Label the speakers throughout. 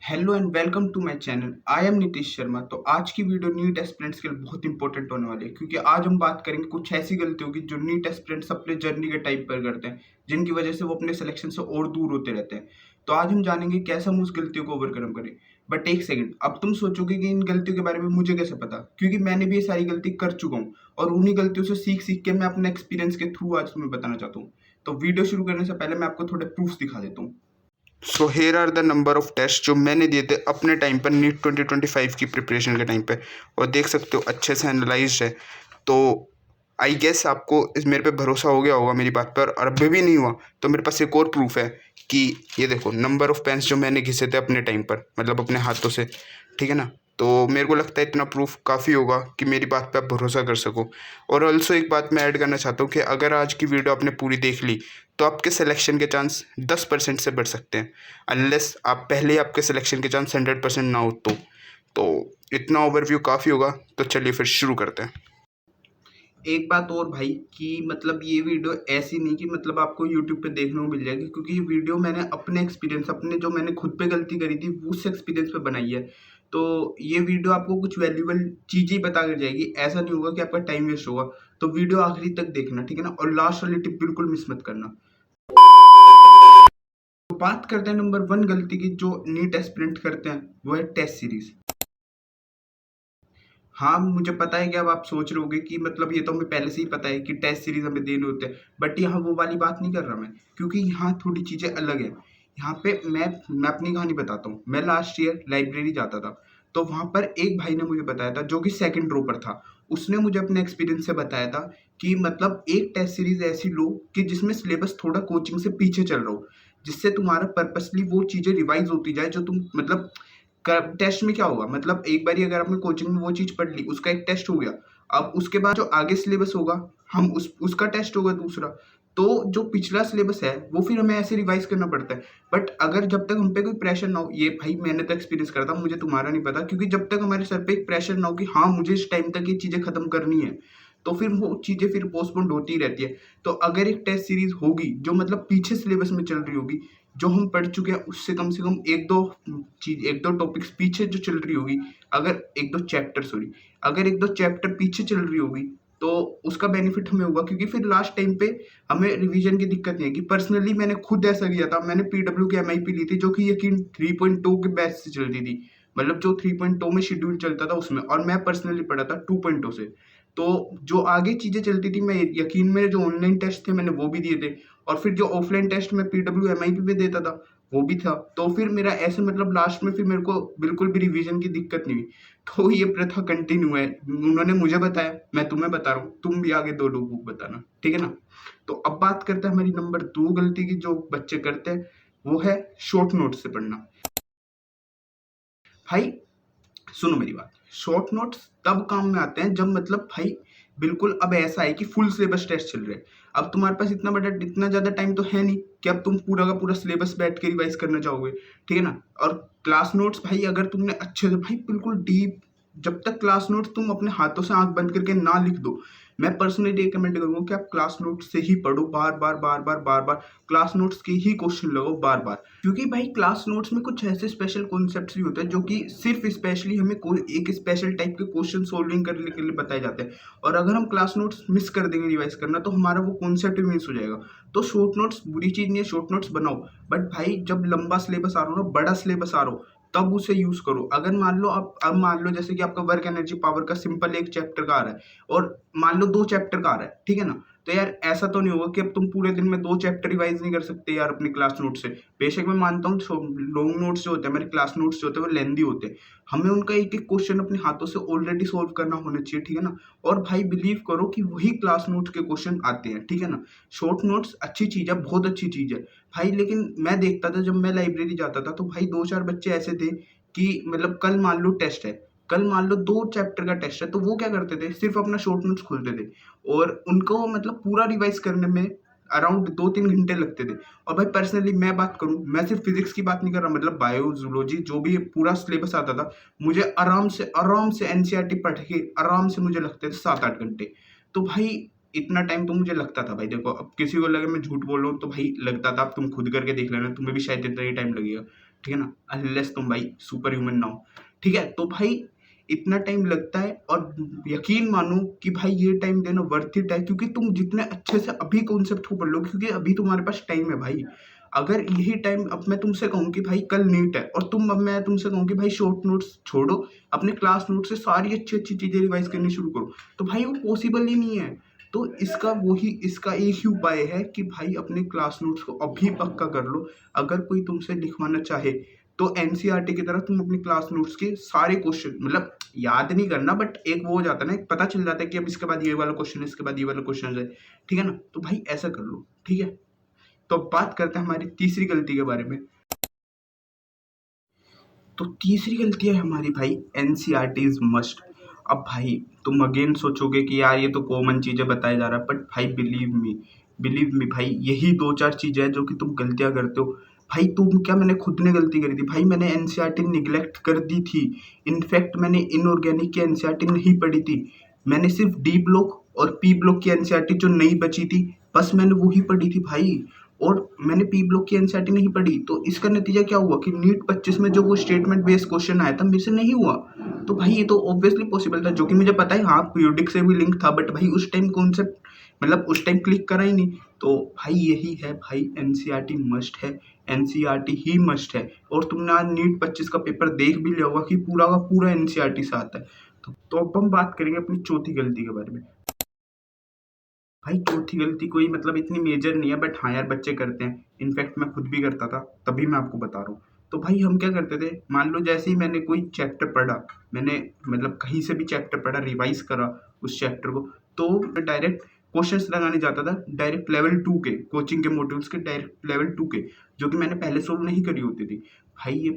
Speaker 1: Hello and welcome to my channel. I am Nitish Sharma. तो आज की वीडियो नीट एस्पिरेंट्स के लिए बहुत इंपॉर्टेंट होने वाली है, क्योंकि आज हम बात करेंगे कुछ ऐसी गलतियों की जो नीट एस्पिरेंट्स अपने जर्नी के टाइम पर करते हैं, जिनकी वजह से वो अपने सिलेक्शन से और दूर होते रहते हैं। तो आज हम जानेंगे कैसे हम उस गलतियों को ओवरकम करें। बट एक सेकंड, अब तुम सोचोगे कि इन गलतियों के बारे में मुझे कैसे पता, क्योंकि मैंने भी ये सारी गलती कर चुका हूँ और उन्हीं गलतियों से सीख सीख के मैं अपने एक्सपीरियंस के थ्रू आज तुम्हें बताना चाहता हूँ। तो वीडियो शुरू करने से पहले मैं आपको थोड़े प्रूफ दिखा देता हूँ। So here are the number of test जो मैंने दिए थे अपने टाइम पर नीट 2025 की प्रिपरेशन के टाइम पे, और देख सकते हो अच्छे से एनालाइज्ड है। तो आई गेस आपको इस मेरे पे भरोसा हो गया होगा मेरी बात पर, और अभी भी नहीं हुआ तो मेरे पास एक और प्रूफ है कि ये देखो नंबर ऑफ पेन्स जो मैंने घिसे थे अपने टाइम पर, मतलब अपने हाथों से, ठीक है ना। तो मेरे को लगता है इतना प्रूफ काफ़ी होगा कि मेरी बात पे आप भरोसा कर सको। और ऑल्सो एक बात मैं ऐड करना चाहता हूँ कि अगर आज की वीडियो आपने पूरी देख ली तो आपके सिलेक्शन के चांस 10% से बढ़ सकते हैं, अनलेस आप पहले ही आपके सिलेक्शन के चांस 100% ना हो तो इतना ओवरव्यू काफ़ी होगा। तो चलिए फिर शुरू करते हैं। एक बात और भाई, कि मतलब ये वीडियो ऐसी नहीं कि मतलब आपको यूट्यूब पे देखने को मिल जाएगी, क्योंकि ये वीडियो मैंने अपने एक्सपीरियंस, अपने जो मैंने खुद पे गलती करी थी उस एक्सपीरियंस पे बनाई है। तो ये वीडियो आपको कुछ वैल्यूबल चीज़ें बता कर जाएगी, ऐसा नहीं होगा कि आपका टाइम वेस्ट होगा। तो वीडियो आखिरी तक देखना, ठीक है ना, और लास्ट वाली टिप बिल्कुल मिस मत करना। तो बात करते हैं नंबर 1 गलती की जो नीट एस्पिरेंट करते हैं, वो है टेस्ट सीरीज। हाँ, मुझे पता है कि अब आप सोच रहे होगे कि मतलब ये तो हमें पहले से ही पता है कि टेस्ट सीरीज हमें देने होते हैं, बट यहाँ वो वाली बात नहीं कर रहा मैं, क्योंकि यहाँ थोड़ी चीज़ें अलग है। यहाँ पे मैं अपनी कहानी बताता हूँ। मैं लास्ट ईयर लाइब्रेरी जाता था, तो वहाँ पर एक भाई ने मुझे बताया था जो कि सेकंड रो पर था। उसने मुझे अपने एक्सपीरियंस से बताया था कि मतलब एक टेस्ट सीरीज ऐसी लो कि जिसमें सिलेबस थोड़ा कोचिंग से पीछे चल रहा हो, जिससे तुम्हारा पर्पसली वो चीज़ें रिवाइज होती जाए जो तुम मतलब टेस्ट में क्या होगा, मतलब एक बारी अगर आपने कोचिंग में वो चीज पढ़ ली, उसका एक टेस्ट हो गया। अब उसके बाद जो आगे सिलेबस होगा, हम उसका टेस्ट होगा दूसरा। तो जो पिछला सिलेबस है वो फिर हमें ऐसे रिवाइज करना पड़ता है। बट अगर जब तक हम पे कोई प्रेशर ना हो, ये भाई मैंने तो एक्सपीरियंस करता हूँ, मुझे तुम्हारा नहीं पता, क्योंकि जब तक हमारे सर पे एक प्रेशर ना हो कि हाँ मुझे इस टाइम तक ये चीजें खत्म करनी है, तो फिर वो चीजें फिर पोस्टपोन्ड होती ही रहती है। तो अगर एक टेस्ट सीरीज होगी जो मतलब पीछे सिलेबस में चल रही होगी, जो हम पढ़ चुके हैं उससे कम से कम एक दो टॉपिक्स पीछे जो चल रही होगी, अगर एक दो चैप्टर पीछे चल रही होगी, तो उसका बेनिफिट हमें होगा, क्योंकि फिर लास्ट टाइम पे हमें रिवीजन की दिक्कत नहीं आएगी। पर्सनली मैंने खुद ऐसा किया था। मैंने पीडब्ल्यू की एमआईपी ली थी, जो कि यकीन 3.2 के बैच से चलती थी, मतलब जो 3.2 में शेड्यूल चलता था उसमें, और मैं पर्सनली पढ़ा था 2.0 से। तो जो आगे चीजें चलती थी, मैं यकीन, मेरे जो ऑनलाइन टेस्ट थे मैंने वो भी दिए थे, और फिर जो ऑफलाइन टेस्ट में पीडब्ल्यू एमआईपी पे देता था वो भी था। तो फिर मेरा ऐसे मतलब लास्ट में फिर मेरे को बिल्कुल भी रिवीजन की दिक्कत नहीं हुई। तो ये प्रथा कंटिन्यू है। उन्होंने मुझे बताया, मैं तुम्हें बता रहा हूँ, तुम भी आगे 2 लोगों को बताना, ठीक है ना। तो अब बात करते हैं हमारी नंबर 2 गलती की जो बच्चे करते हैं, वो है शॉर्ट नोट से पढ़ना। भाई सुनो मेरी बात, शॉर्ट नोट्स तब काम में आते हैं जब मतलब भाई बिल्कुल अब ऐसा है कि फुल सिलेबस टेस्ट चल रहे हैं। अब तुम्हारे पास इतना ज्यादा टाइम तो है नहीं कि अब तुम पूरा का पूरा सिलेबस बैठ के रिवाइज करना चाहोगे, ठीक है ना। और क्लास नोट्स भाई अगर तुमने अच्छे से भाई बिल्कुल डीप, जब तक क्लास नोट्स तुम अपने हाथों से आंख बंद करके ना लिख दो, मैं पर्सनली रिकमेंड करूंगा कि आप क्लास नोट्स से ही पढ़ो, बार बार बार बार बार बार क्लास नोट्स के ही क्वेश्चन लगाओ बार बार, क्योंकि भाई क्लास नोट्स में कुछ ऐसे स्पेशल कॉन्सेप्ट्स भी होते हैं जो कि सिर्फ स्पेशली हमें कोई एक स्पेशल टाइप के क्वेश्चन सोल्विंग करने के लिए बताए जाते हैं। और अगर हम क्लास नोट्स मिस कर देंगे रिवाइज करना, तो हमारा वो कॉन्सेप्ट भी मिस हो जाएगा। तो शॉर्ट नोट्स बुरी चीज नहीं है, शॉर्ट नोट्स बनाओ, बट भाई जब लंबा सिलेबस आ रहा हो ना, बड़ा सिलेबस आ रहा हो, तब उसे यूज करो। अगर मान लो आप, अब मान लो जैसे कि आपका वर्क एनर्जी पावर का सिंपल एक चैप्टर का आ रहा है, और मान लो 2 चैप्टर का आ रहा है, ठीक है ना। तो यार ऐसा तो नहीं होगा कि अब तुम पूरे दिन में 2 चैप्टर रिवाइज नहीं कर सकते यार अपनी क्लास नोट से। बेशक मैं मानता हूँ लॉन्ग नोट्स जो होते हैं, हमारे क्लास नोट्स जो होते हैं वो लेंदी होते हैं, हमें उनका एक एक क्वेश्चन अपने हाथों से ऑलरेडी सोल्व करना होना चाहिए, ठीक है ना। और भाई बिलीव करो कि वही क्लास नोट्स के क्वेश्चन आते हैं, ठीक है ना। शॉर्ट नोट्स अच्छी चीज है, बहुत अच्छी चीज है भाई, लेकिन मैं देखता था जब मैं लाइब्रेरी जाता था, तो भाई 2-4 बच्चे ऐसे थे कि मतलब कल मान लो टेस्ट है, कल मान लो 2 चैप्टर का टेस्ट है, तो वो क्या करते थे, सिर्फ अपना शॉर्ट नोट्स खोलते थे, और उनको मतलब पूरा रिवाइज करने में अराउंड 2-3 घंटे लगते थे। और भाई पर्सनली मैं बात करूं, मैं सिर्फ फिजिक्स की बात नहीं कर रहा, मतलब बायो जूलॉजी जो भी पूरा सिलेबस आता था, मुझे आराम से एनसीईआरटी पढ़ के आराम से मुझे लगते थे 7-8 घंटे। तो भाई इतना टाइम तो मुझे लगता था भाई। देखो अब किसी को लगे मैं झूठ बोल रहा हूँ तो भाई लगता था, अब तुम खुद करके देख लेना, तुम्हें भी शायद इतना ही टाइम लगेगा, ठीक है ना, अनलेस तुम भाई सुपर ह्यूमन ना हो। ठीक है, तो भाई इतना टाइम लगता है, और यकीन मानो कि भाई ये टाइम देना वर्थ इट है, क्योंकि तुम जितने अच्छे से अभी कॉन्सेप्ट को पढ़ लो, क्योंकि अभी तुम्हारे पास टाइम है भाई। अगर यही टाइम अब मैं तुमसे कहूँ कि भाई कल नीट है, और अब मैं तुमसे कहूँ कि भाई शॉर्ट नोट्स छोड़ो, अपने क्लास नोट से सारी अच्छी अच्छी चीजें रिवाइज करनी शुरू करो, तो भाई वो पॉसिबल ही नहीं है। तो इसका एक ही उपाय है कि भाई अपने क्लास नोट्स को अभी पक्का कर लो। अगर कोई तुमसे लिखवाना चाहे तो एनसीईआरटी की तरह तुम अपने क्लास नोट्स के सारे क्वेश्चन, मतलब याद नहीं करना, बट एक वो हो जाता है ना, एक पता चल जाता है कि अब इसके बाद ये वाला क्वेश्चन है, इसके बाद ये वाला क्वेश्चन है। ठीक है ना, तो भाई ऐसा कर लो। ठीक है, तो अब बात करते हैं हमारी तीसरी गलती के बारे में। तो तीसरी गलती है हमारी भाई, एनसीईआरटी इज मस्ट। अब भाई तुम अगेन सोचोगे कि यार ये तो कॉमन चीजें बताया जा रहा है, बट भाई बिलीव मी भाई, यही दो चार चीजें हैं जो कि तुम गलतियां करते हो। भाई तुम क्या, मैंने खुद ने गलती करी थी भाई, मैंने एनसीईआरटी निगलेक्ट कर दी थी। इनफैक्ट मैंने इनऑर्गेनिक की एनसीईआरटी नहीं पढ़ी थी, मैंने सिर्फ डी ब्लॉक और पी ब्लॉक की एनसीईआरटी जो नहीं बची थी, बस मैंने वो ही पढ़ी थी भाई। और मैंने पी ब्लॉक की एनसीईआरटी नहीं पढ़ी, तो इसका नतीजा क्या हुआ कि नीट 25 में जो वो स्टेटमेंट बेस्ड क्वेश्चन आया था, मेरे से नहीं हुआ। तो भाई ये तो ऑब्वियसली पॉसिबल था, जो कि मुझे पता है, हाँ पीरियोडिक से भी लिंक था, बट भाई उस टाइम कॉन्सेप्ट, मतलब उस टाइम क्लिक करा ही नहीं। तो भाई यही है भाई, एनसीईआरटी मस्ट है, एनसीईआरटी ही मस्ट है। और तुमने आज नीट 25 का पेपर देख भी लिया होगा कि पूरा का पूरा एनसीईआरटी से आता है। तो अब हम बात करेंगे अपनी चौथी गलती के बारे में। भाई चौथी गलती कोई मतलब इतनी मेजर नहीं है, बट हाँ यार बच्चे करते हैं, इनफैक्ट मैं खुद भी करता था, तभी मैं आपको बता रहा हूँ। तो भाई हम क्या करते थे, मान लो जैसे ही मैंने कोई चैप्टर पढ़ा, मैंने मतलब कहीं से भी चैप्टर पढ़ा, रिवाइज करा उस चैप्टर को, तो मैं डायरेक्ट क्वेश्चंस लगाने जाता था, डायरेक्ट लेवल 2 के कोचिंग के मॉड्यूल्स के, डायरेक्ट लेवल 2 के, जो कि मैंने पहले सोल्व नहीं करी होती थी। भाई ये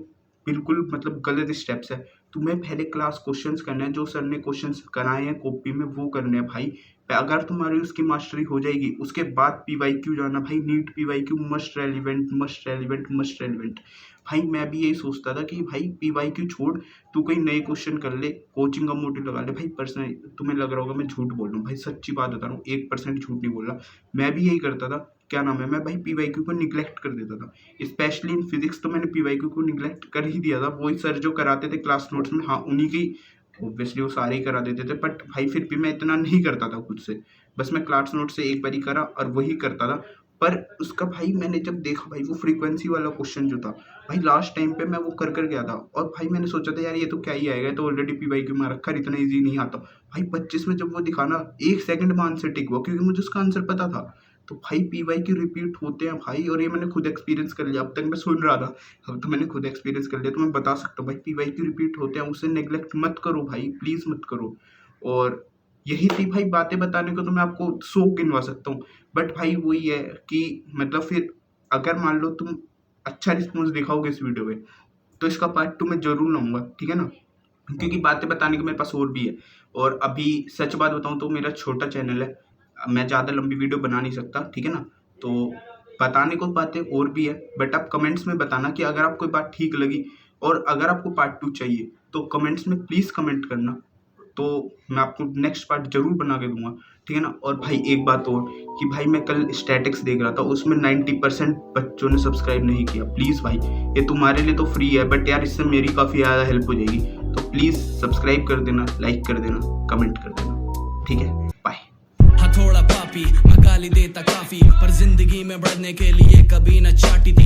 Speaker 1: बिल्कुल मतलब गलत स्टेप्स है। तुम्हें पहले क्लास क्वेश्चंस करना है, जो सर ने क्वेश्चंस कराए हैं कॉपी में वो करने हैं भाई। अगर तुम्हारी उसकी मास्टरी हो जाएगी, उसके बाद पीवाईक्यू जाना भाई, NEET PYQ must relevant must relevant must relevant. भाई मैं भी यही सोचता था कि भाई पीवाईक्यू छोड़, तू कोई नए क्वेश्चन कर ले, कोचिंग का मोटिव लगा ले भाई। पर्सनली तुम्हें लग रहा होगा मैं झूठ बोल रहा हूँ, भाई सच्ची बात बता रहा हूँ, 1% झूठ नहीं बोल रहा। मैं भी यही करता था, क्या नाम है, मैं भाई पीवाईक्यू को निगलेक्ट कर देता था। स्पेशली इन फिजिक्स तो मैंने पीवाईक्यू को निगलेक्ट कर ही दिया था। वही सर जो कराते थे क्लास नोट्स में, हाँ उन्हीं की, ऑब्वियसली वो सारे ही करा देते थे, बट भाई फिर भी मैं इतना नहीं करता था खुद से, बस मैं क्लास नोट से एक बार ही करा और वही करता था। पर उसका भाई मैंने जब देखा भाई, वो फ्रीक्वेंसी वाला क्वेश्चन जो था भाई, लास्ट टाइम पे मैं वो कर गया था, और भाई मैंने सोचा था यार ये तो क्या ही आएगा, तो ऑलरेडी पीवाईक्यू में रखा, इतना ईजी नहीं आता। भाई 25 में जब वो दिखाना, 1 सेकंड में आंसर टिक हुआ, क्योंकि मुझे उसका आंसर पता था। तो भाई पीवाईक्यू रिपीट होते हैं भाई, और ये मैंने खुद एक्सपीरियंस कर लिया। अब तक मैं सुन रहा था, अब तो मैंने खुद एक्सपीरियंस कर लिया, तो मैं बता सकता हूँ भाई, पीवाईक्यू रिपीट होते हैं, उसे नेग्लेक्ट मत करो भाई, प्लीज मत करो। और यही थी भाई बातें बताने को, तो मैं आपको 100 गिनवा सकता हूँ, बट भाई वही है कि मतलब फिर अगर मान लो तुम अच्छा रिस्पॉन्स दिखाओगे इस वीडियो में, तो इसका पार्ट 2 मैं जरूर लाऊंगा, ठीक है ना, क्योंकि बातें बताने के मेरे पास और भी है। और अभी सच बात बताऊं तो मेरा छोटा चैनल है, मैं ज़्यादा लंबी वीडियो बना नहीं सकता, ठीक है ना, तो बताने को बातें और भी है, बट आप कमेंट्स में बताना कि अगर आपको बात ठीक लगी, और अगर आपको पार्ट 2 चाहिए तो कमेंट्स में प्लीज़ कमेंट करना, तो मैं आपको नेक्स्ट पार्ट जरूर बना के दूंगा, ठीक है ना। और भाई एक बात और, कि भाई मैं कल स्टैटिक्स देख रहा था, उसमें 90% बच्चों ने सब्सक्राइब नहीं किया। प्लीज़ भाई, ये तुम्हारे लिए तो फ्री है, बट यार इससे मेरी काफ़ी ज़्यादा हेल्प हो जाएगी, तो प्लीज़ सब्सक्राइब कर देना, लाइक कर देना, कमेंट कर देना, ठीक है, बाय।
Speaker 2: हाँ थोड़ा पापी मैं गाली देता काफी, पर जिंदगी में बढ़ने के लिए कभी न चाटी थी।